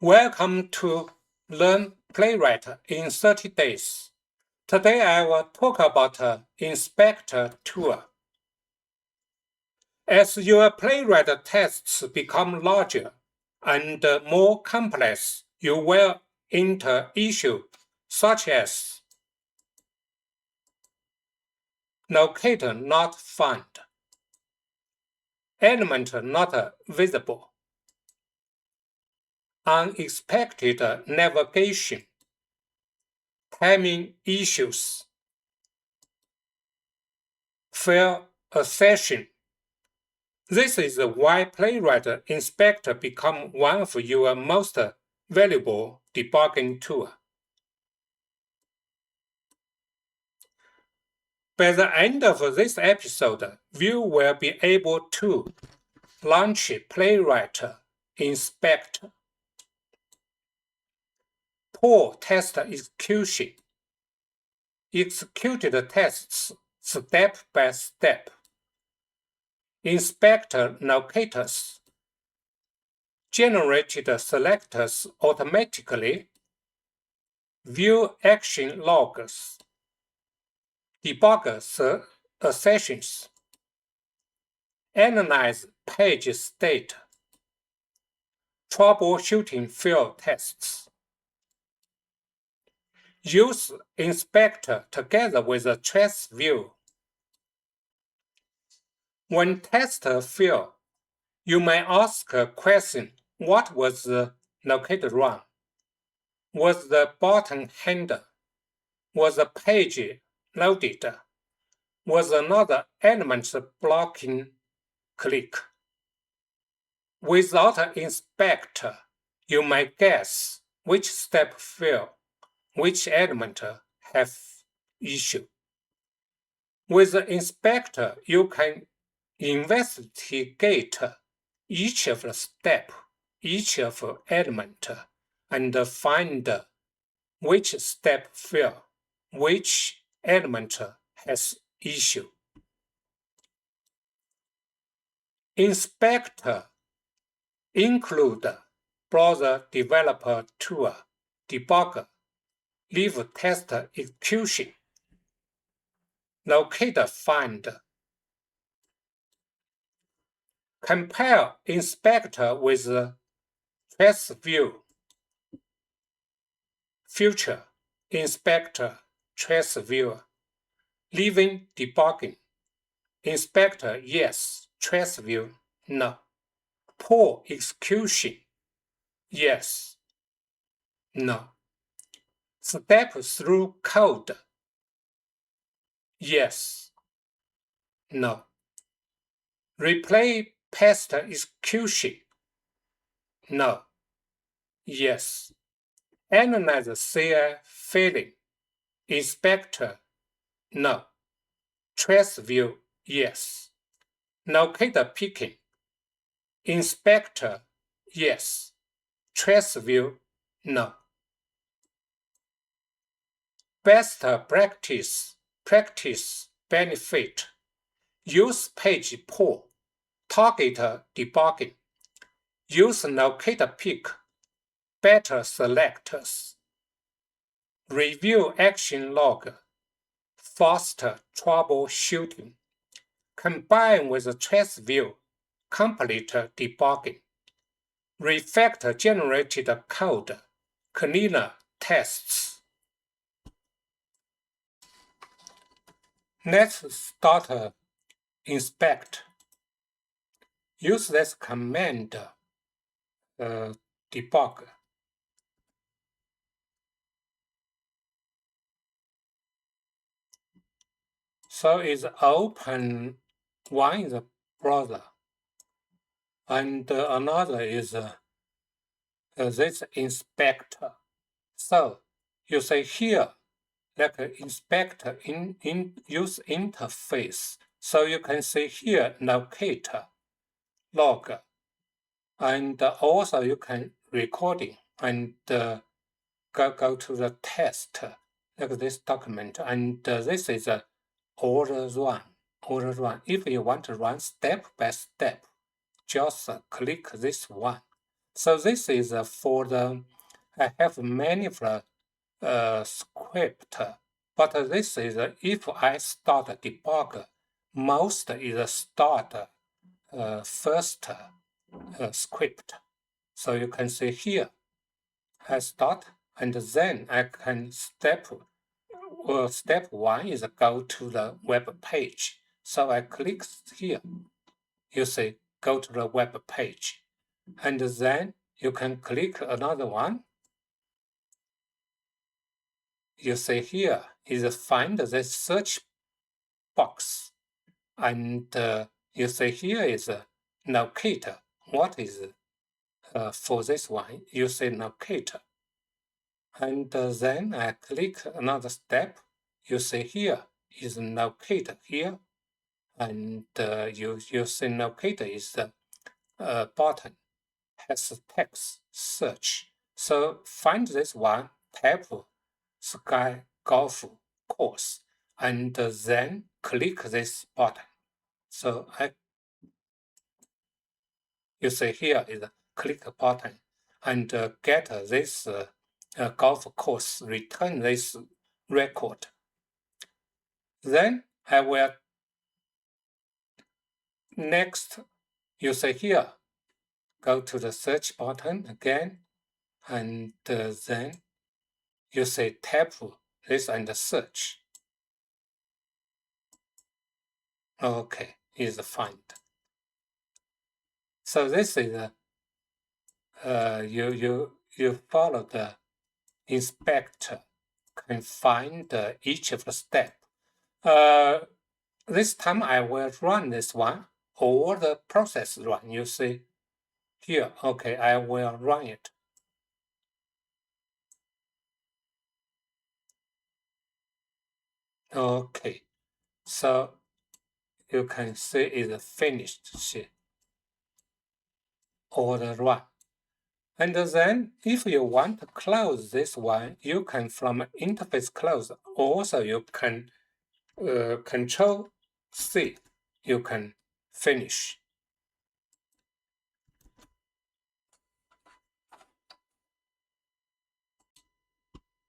Welcome to Learn Playwright in 30 days. Today I will talk about Inspector tool. As your Playwright tests become larger and more complex, you will enter issues such as locator not found, element not visible, unexpected navigation, timing issues, failed assertion. This is why Playwright Inspector become one of your most valuable debugging tools. By the end of this episode, you will be able to launch Playwright Inspector, pull test execution, executed tests step by step, inspector locators, generated selectors automatically, view action logs, debugger assertions, analyze page state, troubleshooting field tests. Use Inspector together with a trace view. When tests fail, you may ask a question: what was the locator wrong? Was the button handled? Was the page loaded? Was another element blocking click? Without an inspector, you may guess which step failed, which element have issue. With the inspector, you can investigate each of the step, each of the element, and find which step failed, which element has issue. Inspector include browser developer tool, debugger, leave test execution, locator find. Compare Inspector with trace view. Future Inspector trace view. Leaving debugging. Inspector yes, trace view no. Pull execution yes, no. Step through code yes, no. Replay past execution no, yes. Analyze CI failing. Inspector no. Trace view yes. Locator picking. Inspector yes. Trace view no. Best practice benefit. Use page pull. Target debugging. Use locator pick. Better selectors. Review action log. Faster troubleshooting. Combine with trace view. Complete debugging. Refactor generated code. Cleaner tests. Let's start inspect. Use this command debug. So it's open, one is a browser, and another is this inspector. So you say here, like inspector in use interface. So you can see here locator, log, and also you can recording and go to the test, like this document, and this is a order run. If you want to run step by step, just click this one. So this is for the, I have many of the script, but this is if I start a debugger, most is start first script. So you can see here, I start, and then I can step 1 is go to the web page. So I click here, you see, go to the web page. And then you can click another one. You see here is find the search box. And you see here is locator. What is for this one? You say locator. And then I click another step. You see here is locator here. And you see locator is the button, has text search. So find this one, type sky golf course, and then click this button. So you see here is a click button and get this golf course, return this record. Then I will next, you see here, go to the search button again, and then you say tap this and search. Okay, is find. So this is you follow the inspector, can find each of the step. This time I will run this one or the process run. You see here, okay, I will run it. Okay, so you can see it's finished here, or the run. And then if you want to close this one, you can from interface close. Also, you can Control C, you can finish.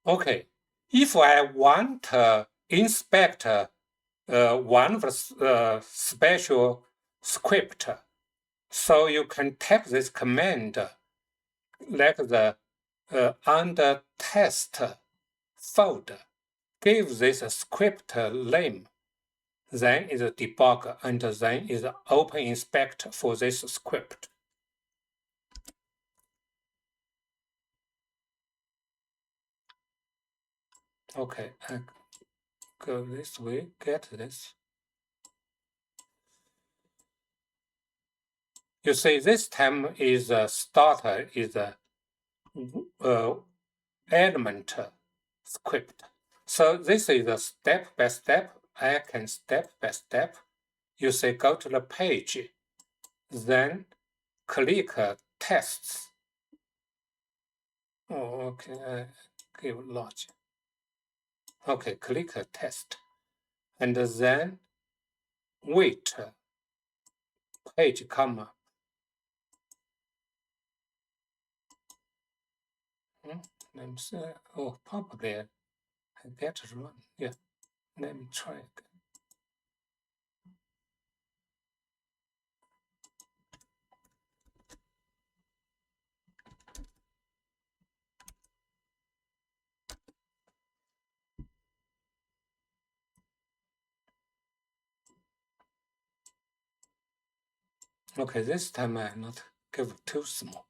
Okay, if I want to inspect one of the special script, so you can type this command like the under test folder, give this script name, then is a debugger, and then is open inspect for this script. Okay, I go this way, get this. You see, this time is a starter is a element script. So this is a step by step. I can step by step. You say go to the page, then click tests. Oh, okay, give logic. Okay, click test, and then wait. Page come up. Let me see. Oh, probably I get it wrong. Yeah, let me try again. Okay, this time I not give too small.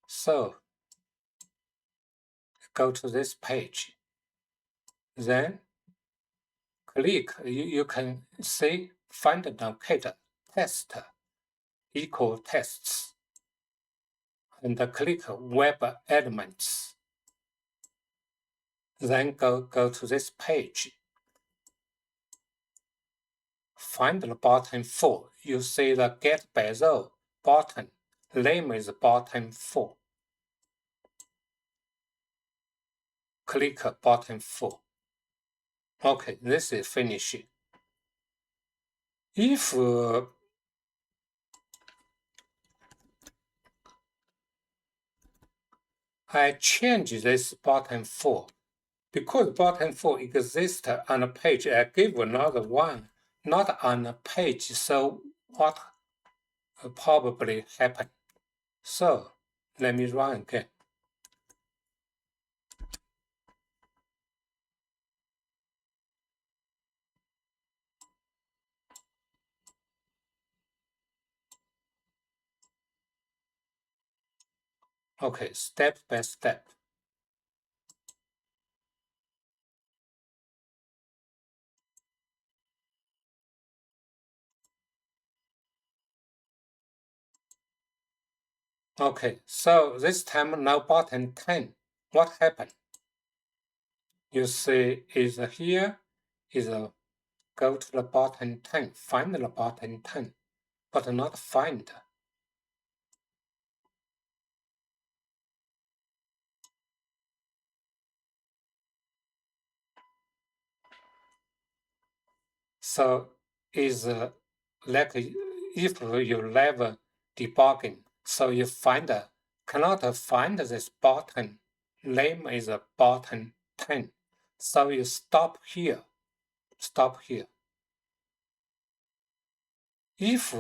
So go to this page. Then click, you can see find the locator test equal tests. And click web elements. Then go to this page. Find the button 4. You see the get by row button. Name is button 4. Click button 4. Okay, this is finished. If I change this button 4. Because button 4 exists on a page, I give another one, not on a page. So what probably happen? So let me run again. Okay, step by step. Okay, so this time now button 10. What happened? You see is here is go to the button 10, find the button 10, but not find. So is like if you level debugging, so you cannot find this button. Name is a button 10. So you stop here. Stop here. If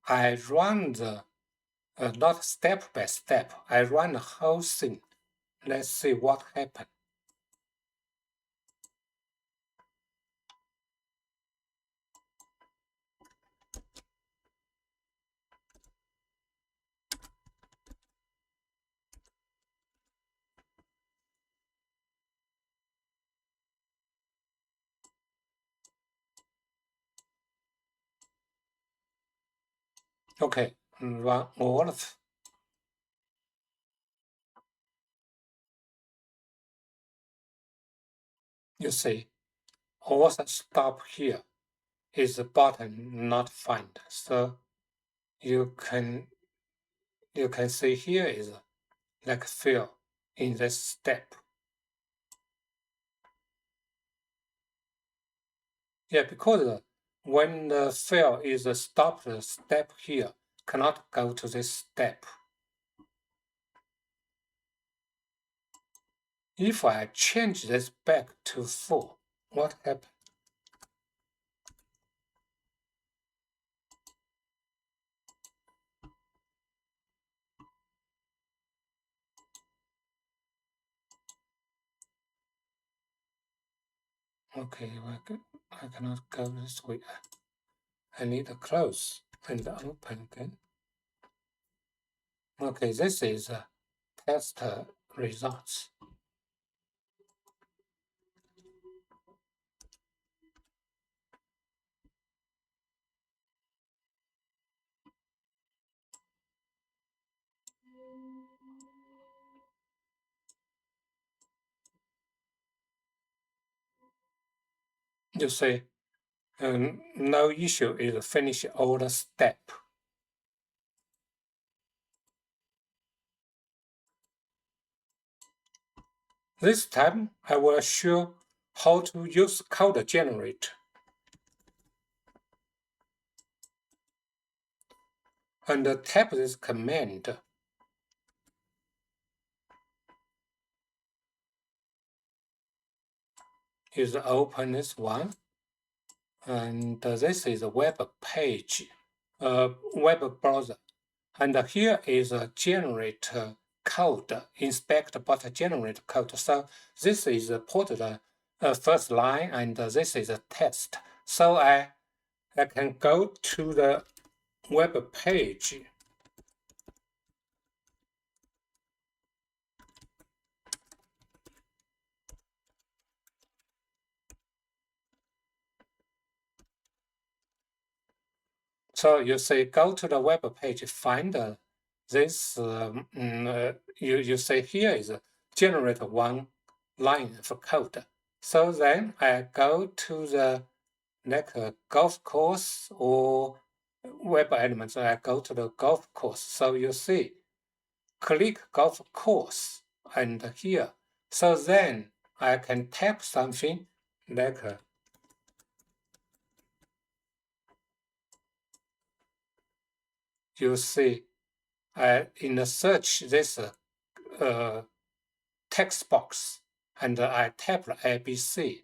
I run the not step by step, I run the whole thing. Let's see what happened. Okay, run all of. You see, also stop here is the button not find. So you can see here is like fail in this step. Yeah, because when the fail is stopped step here, cannot go to this step. If I change this back to 4, what happens? Okay, I cannot go this way. I need to close and open again. Okay, this is test results. You see, no issue is finish all the step. This time I will show how to use code generate. And type this command. Is open this one. And this is a web page, web browser. And here is a generate code, inspect but generate code. So this is put the first line, and this is a test. So I can go to the web page. So you say go to the web page, find this. You say here is generate one line of code. So then I go to the like a golf course or web elements. I go to the golf course. So you see, click golf course and here. So then I can type something like you see, in the search this text box and I type ABC.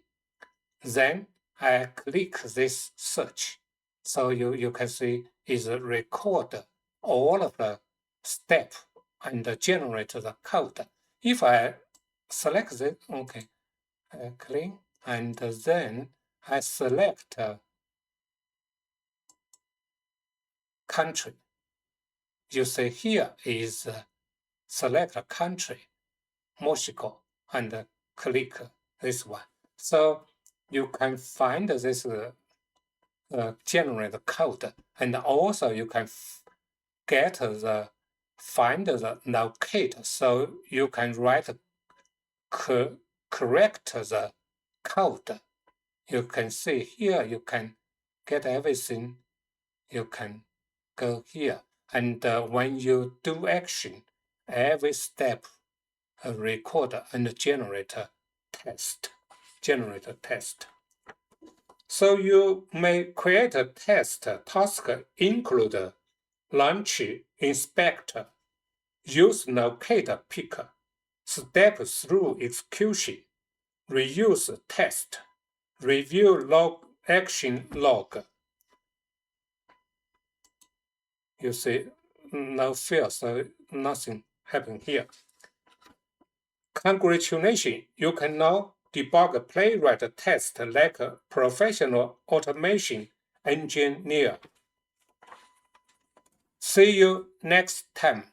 Then I click this search. So you can see it record all of the steps and generate the code. If I select this, okay, I click, and then I select country. You see here is select a country, Mexico, and click this one. So you can find this generate code, and also you can find the locator, so you can write correct the code. You can see here, you can get everything. You can go here, and when you do action, every step record and generate a test. So you may create a test task include launch inspector, use locator picker, step through execution, reuse test, review log action log. You see no field, so nothing happened here. Congratulations, you can now debug a Playwright test like a professional automation engineer. See you next time.